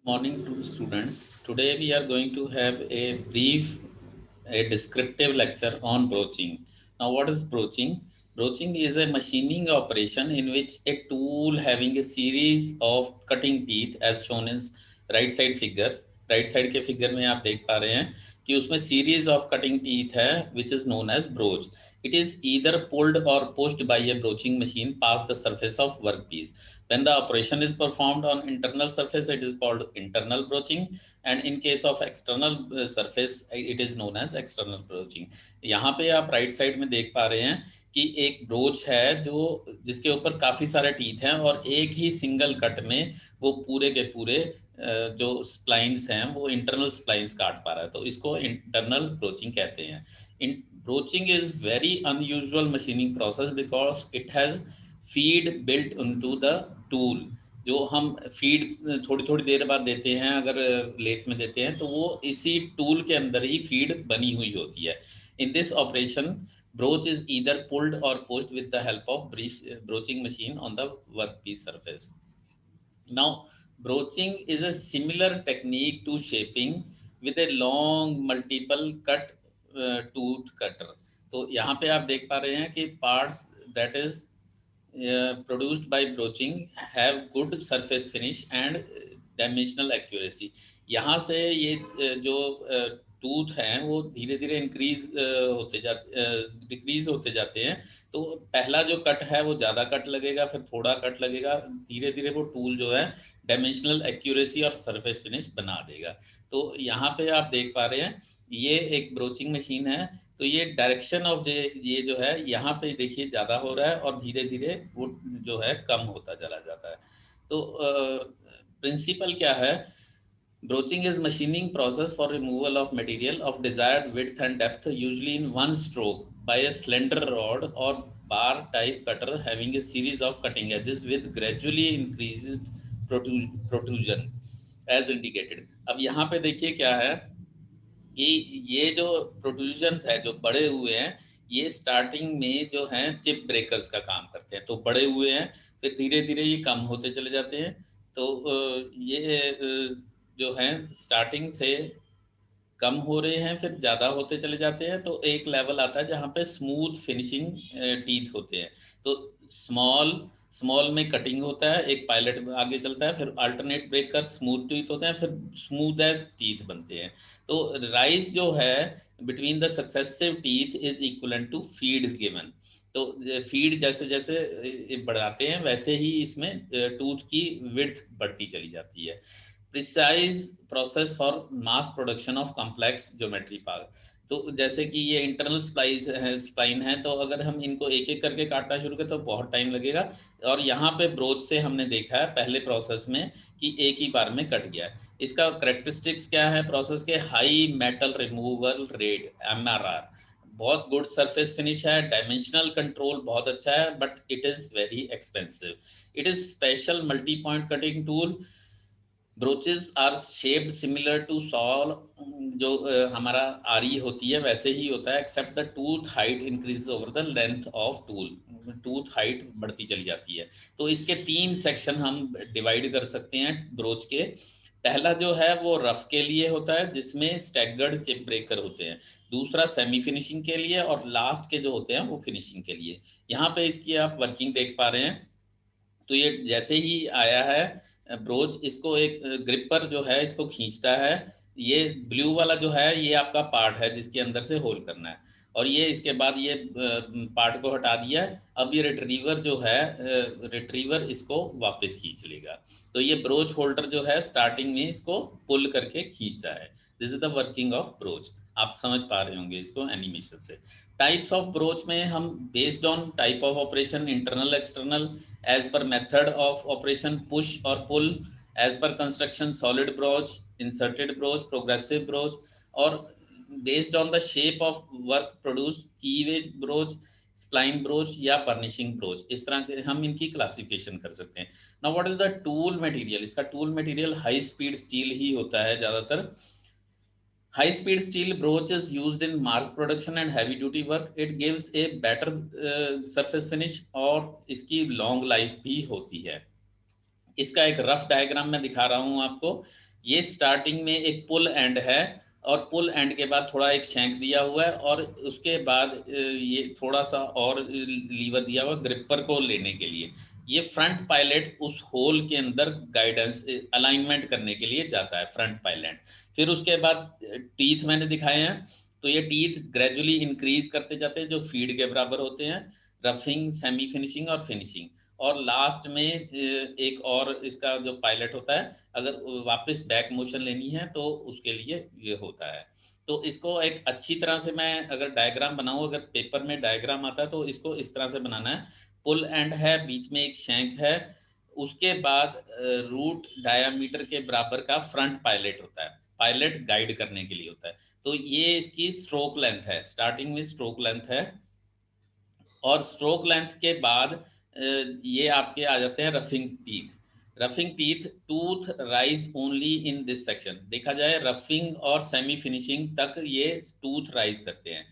Morning to students. Today we are going to have a descriptive lecture on broaching. Now, what is broaching? Broaching is a machining operation in which a tool having a series of cutting teeth, as shown in right side figure. Right side के figure में आप देख पा रहे हैं कि उसमें series of cutting teeth है which is known as broach. It is either pulled or pushed by a broaching machine past the surface of workpiece. When the operation is performed on internal surface, it is called internal broaching, and in case of external surface, it is known as external broaching. यहाँ पे आप right side में देख पा रहे हैं कि एक ब्रोच है जो जिसके ऊपर काफ़ी सारे टीथ हैं और एक ही सिंगल कट में वो पूरे के पूरे जो स्प्लाइंस हैं वो इंटरनल स्प्लाइंस काट पा रहा है, तो इसको इंटरनल ब्रोचिंग कहते हैं. In broaching is very unusual machining process because it has feed built into the tool. जो हम फीड थोड़ी थोड़ी देर बाद देते हैं, अगर लेथ में देते हैं तो वो इसी टूल के अंदर ही फीड बनी हुई होती है. In this operation broach is either pulled or pushed with the help of broaching machine on the workpiece surface. Now, broaching is a similar technique to shaping with a long multiple cut tooth cutter. तो यहाँ पे आप देख पा रहे हैं कि parts that is produced by broaching have good surface finish and dimensional accuracy. यहाँ से ये जो टूथ हैं वो धीरे धीरे इंक्रीज होते जाते डिक्रीज होते जाते हैं. तो पहला जो कट है वो ज़्यादा कट लगेगा, फिर थोड़ा कट लगेगा, धीरे धीरे वो टूल जो है डायमेंशनल एक्यूरेसी और सरफेस फिनिश बना देगा. तो यहाँ पे आप देख पा रहे हैं ये एक ब्रोचिंग मशीन है. तो ये डायरेक्शन ऑफ ये जो है यहाँ पे देखिए ज़्यादा हो रहा है और धीरे धीरे वो जो है कम होता चला जाता है. तो प्रिंसिपल क्या है? Broaching is machining process for removal of material of desired width and depth, usually in one stroke, by a slender rod or bar type cutter having a series of cutting edges with gradually increased protrusion as indicated. अब यहाँ पे देखिए क्या है कि ये जो प्रोट्रूजन्स है जो बड़े हुए हैं ये स्टार्टिंग में जो हैं चिप ब्रेकर्स का काम करते हैं. तो बड़े हुए हैं, फिर धीरे धीरे ये कम होते चले जाते हैं. तो ये जो हैं स्टार्टिंग से कम हो रहे हैं, फिर ज़्यादा होते चले जाते हैं. तो एक लेवल आता है जहाँ पे स्मूथ फिनिशिंग टीथ होते हैं. तो स्मॉल स्मॉल में कटिंग होता है, एक पायलट में आगे चलता है, फिर अल्टरनेट ब्रेक कर स्मूथ टीथ होते हैं, फिर स्मूथ एज टीथ बनते हैं. तो राइज जो है between the successive teeth is equivalent to feed given. तो फीड जैसे जैसे बढ़ाते हैं वैसे ही इसमें टूथ की विड्थ बढ़ती चली जाती है. Precise process for mass production of complex geometry part. तो जैसे कि ये इंटरनल स्प्लाइन है, तो अगर हम इनको एक एक करके काटना शुरू करें तो बहुत टाइम लगेगा. और यहाँ पे ब्रोच से हमने देखा है पहले प्रोसेस में कि एक ही बार में कट गया. इसका करेक्टरिस्टिक्स क्या है प्रोसेस के? High metal removal rate MRR, बहुत गुड सरफेस फिनिश है, डायमेंशनल कंट्रोल बहुत अच्छा है, but it is very expensive. It is special multi point cutting tool. Broaches are shaped similar to saw. जो हमारा आरी होती है वैसे ही होता है, except the tooth height increase over the length of tool. Tooth height बढ़ती चली जाती है. तो इसके 3 सेक्शन हम डिवाइड कर सकते हैं ब्रोच के. पहला जो है वो रफ के लिए होता है जिसमें स्टैगर्ड चिप ब्रेकर होते हैं. दूसरा सेमी फिनिशिंग के लिए, और लास्ट के जो होते हैं वो फिनिशिंग के लिए. यहाँ पे इसकी आप वर्किंग देख पा रहे हैं. तो ये जैसे ही आया है ब्रोच, इसको एक ग्रिपर जो है इसको खींचता है. ये ब्लू वाला जो है ये आपका पार्ट है जिसके अंदर से होल करना है, और ये इसके बाद ये पार्ट को हटा दिया. अब ये रिट्रीवर जो है रिट्रीवर इसको वापस खींच लेगा. तो ये ब्रोच होल्डर जो है स्टार्टिंग में इसको पुल करके खींचता है. This is the working of broach. आप समझ पा रहे होंगे इसको एनिमेशन से. टाइप्स ऑफ ब्रोच में हम based on type of operation, internal external, as per method of operation, push or pull, as per construction, solid broach, inserted broach, progressive broach, or based on the shape of work produced, cleavage broach, spline broach या burnishing broach. इस तरह के हम इनकी classification कर सकते हैं. now what is the tool material? इसका tool material high speed steel ही होता है ज़्यादातर. High speed steel broach is used in mass production and heavy duty work. It gives a better surface finish और इसकी long life भी होती है. इसका एक रफ डायग्राम मैं दिखा रहा हूँ आपको। ये स्टार्टिंग में एक पुल एंड है और पुल एंड के बाद थोड़ा एक शैंक दिया हुआ है और उसके बाद ये थोड़ा सा और लीवर दिया हुआ ग्रिपर को लेने के लिए। ये फ्रंट पायलट उस होल के अंदर गाइडेंस अलाइनमेंट करने के लिए जाता है, फ्रंट पायलट। फिर उसके बाद टीथ मैंने दिखाए हैं, तो ये टीथ ग्रेजुअली इंक्रीज करते जाते हैं जो फीड के बराबर होते हैं, रफिंग, सेमी फिनिशिंग और फिनिशिंग। और लास्ट में एक और इसका जो पायलट होता है, अगर वापस बैक मोशन लेनी है तो उसके लिए ये होता है। तो इसको एक अच्छी तरह से मैं अगर डायग्राम बनाऊं, अगर पेपर में डायग्राम आता है तो इसको इस तरह से बनाना है। पुल एंड है, बीच में एक शैंक है, उसके बाद रूट डायामीटर के बराबर का फ्रंट पायलट होता है, पायलट गाइड करने के लिए होता है। तो ये इसकी स्ट्रोक लेंथ है, स्टार्टिंग में स्ट्रोक लेंथ है। और स्ट्रोक लेंथ के बाद ये आपके आ जाते हैं roughing teeth. Roughing teeth, tooth rise only in this section. देखा जाए रफिंग और सेमी फिनिशिंग तक ये टूथ राइज करते हैं,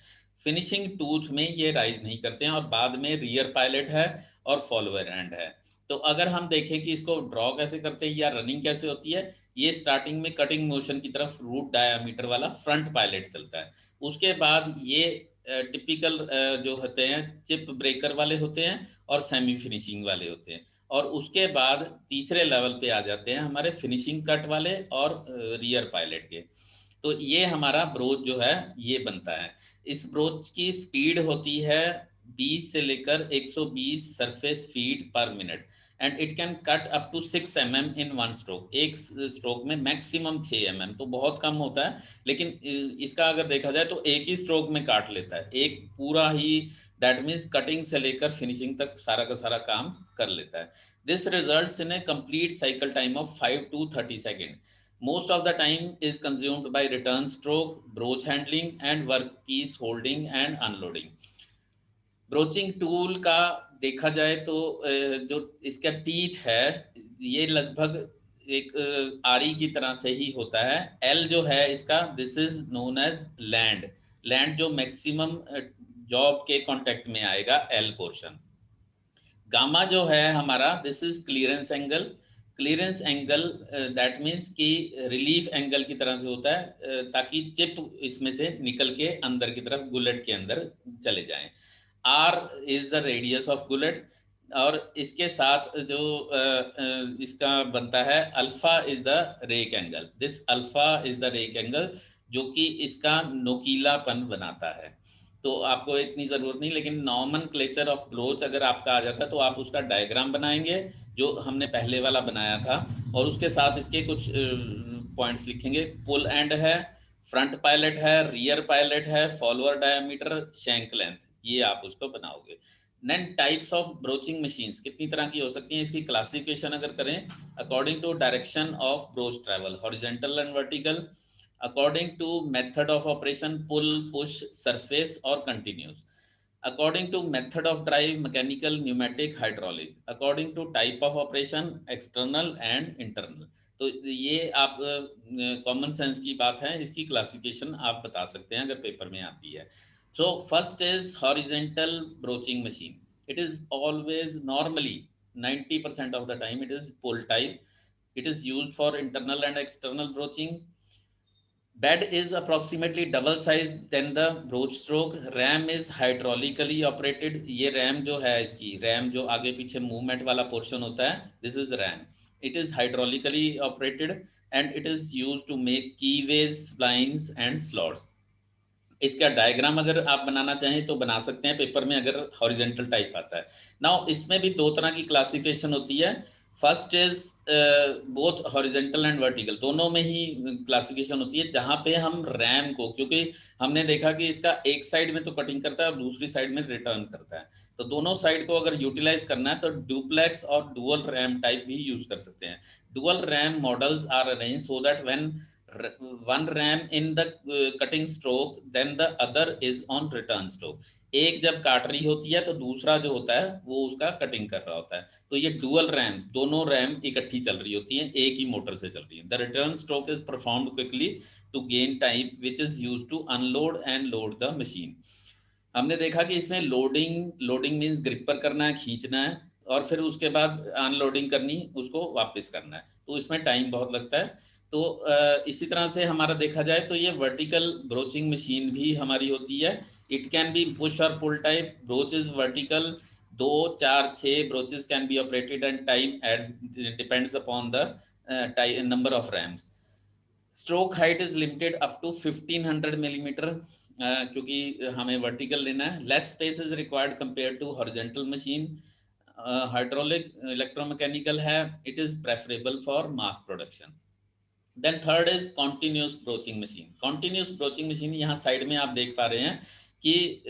फिनिशिंग टूथ में ये राइज नहीं करते हैं। और बाद में रियर पायलट है और फॉलोअर एंड है। तो अगर हम देखें कि इसको ड्रॉ कैसे करते हैं या रनिंग कैसे होती है, ये स्टार्टिंग में कटिंग मोशन की तरफ रूट डायामीटर वाला फ्रंट पायलट चलता है। उसके बाद ये टिपिकल जो होते हैं चिप ब्रेकर वाले होते हैं और सेमी फिनिशिंग वाले होते हैं। और उसके बाद तीसरे लेवल पे आ जाते हैं हमारे फिनिशिंग कट वाले और रियर पायलट के। तो ये हमारा ब्रोच जो है ये बनता है। इस ब्रोच की स्पीड होती है 20 से लेकर 120 surface feet per minute and it can cut up to 6 mm in one stroke. एक स्ट्रोक में मैक्सिमम 6 mm, तो बहुत कम होता है। लेकिन इसका अगर देखा जाए तो एक ही स्ट्रोक में काट लेता है, एक पूरा ही, दैट मीन्स कटिंग से लेकर फिनिशिंग तक सारा का सारा काम कर लेता है। This results in A complete cycle time of 5 to 30 second. Most of the time is consumed by return stroke, broach handling and workpiece holding and unloading. Broaching tool का देखा जाए तो जो इसका टीथ है ये लगभग एक आरी की तरह से ही होता है। एल जो है इसका, this is known as land. Land जो मैक्सिमम जॉब के कांटेक्ट में आएगा, एल पोर्शन। गामा जो है हमारा, this is clearance angle. Clearance angle that means कि रिलीफ एंगल की तरह से होता है, ताकि चिप इसमें से निकल के अंदर की तरफ गुलेट के अंदर चले जाएं। R is the radius of gullet. और इसके साथ जो इसका बनता है alpha is the rake angle. This alpha is the rake angle जो कि इसका नोकीलापन बनाता है। तो आपको इतनी ज़रूरत नहीं, लेकिन नॉर्मन क्लेचर ऑफ ब्रोच अगर आपका आ जाता है तो आप उसका डायग्राम बनाएंगे जो हमने पहले वाला बनाया था, और उसके साथ इसके कुछ पॉइंट्स लिखेंगे। पुल एंड है, फ्रंट पायलट है, रियर पायलट है, फॉलोअर डायमीटर, शैंक लेंथ, ये आप उसको बनाओगे। Then types of broaching machines कितनी तरह की हो सकती हैं, इसकी क्लासिफिकेशन अगर करें according to direction of broach travel, horizontal and vertical, according to method of operation, pull, push, surface or continuous, according to method of drive, mechanical, pneumatic, hydraulic, according to type of operation, external and internal। तो ये आप common sense की बात है, इसकी classification आप बता सकते हैं अगर पेपर में आती है। So first is horizontal broaching machine. It is always normally 90% of the time it is pull type. It is used for internal and external broaching. Bed is approximately double sized than the broach stroke. Ram is hydraulically operated. ये RAM जो है, इसकी RAM जो आगे पीछे movement वाला portion होता है, this is ram. It is hydraulically operated and it is use to make keyways, splines and slots. इसका डायग्राम अगर आप बनाना चाहें तो बना सकते हैं पेपर में अगर हॉरिजेंटल टाइप आता है। नाउ इसमें भी दो तरह की क्लासिफिकेशन होती है। First is both horizontal and vertical, दोनों में ही क्लासिफिकेशन होती है, जहां पे हम रैम को, क्योंकि हमने देखा कि इसका एक साइड में तो कटिंग करता है और दूसरी साइड में रिटर्न करता है, तो दोनों साइड को अगर यूटिलाइज करना है तो डुप्लेक्स और डुअल रैम टाइप भी यूज कर सकते हैं। Dual ram models are arranged so that when one ram in the cutting stroke then the other is on return stroke। एक जब काट रही होती है तो दूसरा जो होता है वो उसका कटिंग कर रहा होता है। तो ये डुअल रैम, दोनों रैम इकट्ठी चल रही होती हैं, एक ही मोटर से चल रही है। The return stroke is performed quickly to gain time which is used to unload and load the machine. हमने देखा कि इसमें लोडिंग मींस ग्रिपर करना है, खींचना है, और फिर उसके बाद अनलोडिंग करनी, उसको वापस करना है, तो इसमें टाइम बहुत लगता है। तो इसी तरह से हमारा देखा जाए तो ये वर्टिकल ब्रोचिंग मशीन भी हमारी होती है। इट कैन बी पुश और pull type. Broach is vertical, 2, 4, 6 broaches can be operated and time as depends upon the number of rams. Stroke height is limited up to 1500 millimetre, क्योंकि हमें vertical लेना है। Less space is required compare to horizontal machine. Hydraulic electromechanical है, it is preferable for mass production. Then third is continuous broaching machine. Continuous broaching machine यहाँ side में आप देख पा रहे हैं कि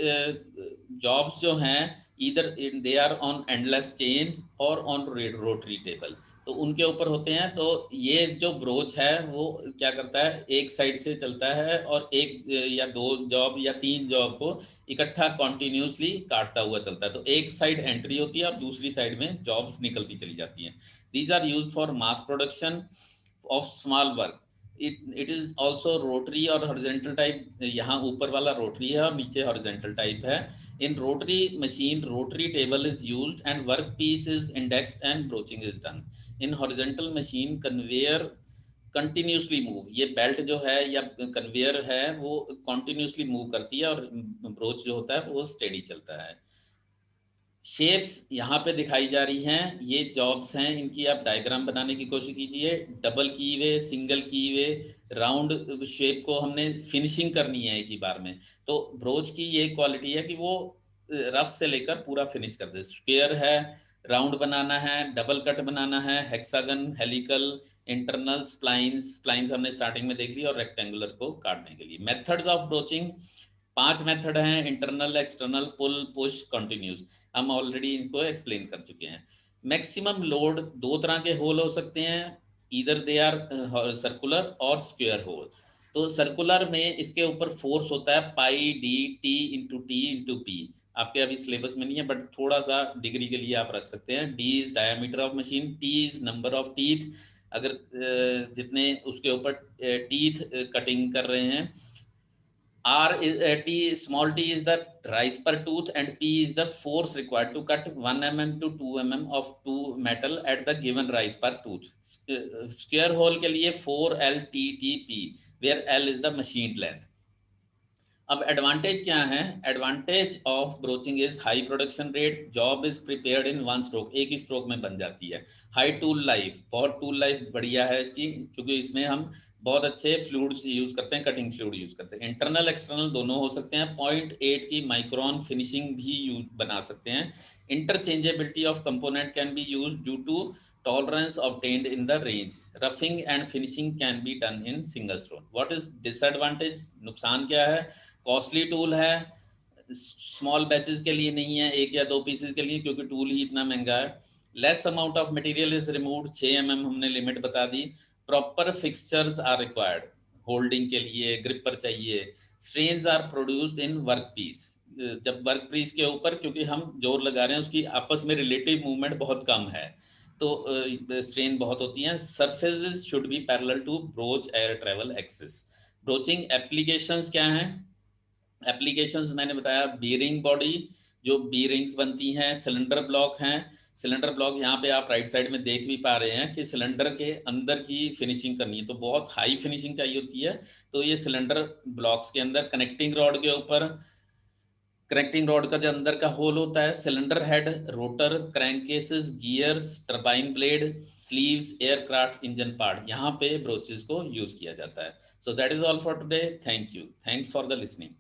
जॉब्स जो हैं इधर they are on endless chain और ऑन रोटरी टेबल, तो उनके ऊपर होते हैं। तो ये जो ब्रोच है वो क्या करता है, एक साइड से चलता है और एक या 2 जॉब या 3 जॉब को इकट्ठा कॉन्टिन्यूसली काटता हुआ चलता है। तो एक साइड एंट्री होती है और दूसरी साइड में जॉब्स निकलती चली जाती हैं। These are used for mass production of small work. It is also rotary और horizontal type, यहाँ ऊपर वाला rotary है और नीचे horizontal type है। In rotary machine, rotary table is used and workpiece is indexed and broaching is done. In horizontal machine, conveyor continuously move, ये belt जो है या कन्वेयर है वो continuously move करती है और ब्रोच जो होता है वो स्टेडी चलता है। शेप्स यहाँ पे दिखाई जा रही हैं, ये जॉब्स हैं, इनकी आप डायग्राम बनाने की कोशिश कीजिए। डबल की वे, सिंगल की वे, राउंड शेप को हमने फिनिशिंग करनी है एक ही बार में। तो ब्रोच की ये क्वालिटी है कि वो रफ से लेकर पूरा फिनिश कर दे। स्क्वायर है, राउंड बनाना है, डबल कट बनाना है, hexagon, helical, internal, splines, splines हमने स्टार्टिंग में देख ली, और रेक्टेंगुलर को काटने के लिए। मेथड्स ऑफ ब्रोचिंग 5 मेथड हैं, इंटरनल, एक्सटर्नल, पुल, पुश, कंटिन्यूस। हम ऑलरेडी इनको एक्सप्लेन कर चुके हैं। मैक्सिमम लोड 2 तरह के होल हो सकते हैं, इधर दे आर सर्कुलर और स्क्वायर होल। तो सर्कुलर में इसके ऊपर फोर्स होता है pi d t into t into p. आपके अभी सिलेबस में नहीं है बट थोड़ा सा डिग्री के लिए आप रख सकते हैं। D is diameter of machine, T is number of teeth, अगर जितने उसके ऊपर टीथ कटिंग कर रहे हैं। R is T, small t is the rise per tooth, and P is the force required to cut 1 mm to 2 mm of two metal at the given rise per tooth. Square hole के लिए 4LTTP, where L is the machined length. अब advantage क्या है? Advantage of broaching is high production rate, job is prepared in 1 stroke, एक ही stroke में बन जाती है। हाई टूल लाइफ, बहुत टूल लाइफ बढ़िया है इसकी, क्योंकि इसमें हम बहुत अच्छे फ्लूइड्स यूज करते हैं, कटिंग फ्लूइड यूज करते हैं। इंटरनल एक्सटर्नल दोनों हो सकते हैं। 0.8 की माइक्रोन फिनिशिंग भी यूज बना सकते हैं। Interchangeability of component can be use due to tolerance obtained in the range. Roughing and finishing can be done in single stroke. What is disadvantage? नुकसान क्या है? कॉस्टली टूल है, स्मॉल बैचेस के लिए नहीं है, 1 या 2 पीसेस के लिए, क्योंकि टूल ही इतना महंगा है। Less amount of material is removed, 6 mm हमने लिमिट बता दी। Proper fixtures are required, holding के लिए ग्रिपर चाहिए। Strains are produced in work piece, जब वर्क पीस के ऊपर, क्योंकि हम जोर लगा रहे हैं, उसकी आपस में रिलेटिव मूवमेंट बहुत कम है, तो स्ट्रेन बहुत होती हैं। Surfaces should be parallel to broach air travel axis. Broaching applications क्या हैं? एप्लीकेशंस मैंने बताया, बीयरिंग बॉडी, जो बीयरिंग्स बनती हैं, सिलेंडर ब्लॉक हैं। सिलेंडर ब्लॉक यहाँ पे आप राइट साइड में देख भी पा रहे हैं कि सिलेंडर के अंदर की फिनिशिंग करनी है, तो बहुत हाई फिनिशिंग चाहिए होती है। तो ये सिलेंडर ब्लॉक्स के अंदर, कनेक्टिंग रॉड के ऊपर, कनेक्टिंग रॉड का जो अंदर का होल होता है, cylinder head, rotor, crankcases, gears, turbine blade, sleeves, aircraft engine part, यहाँ पे ब्रोचेस को यूज किया जाता है। So that is all for today. Thank you, thanks for the listening.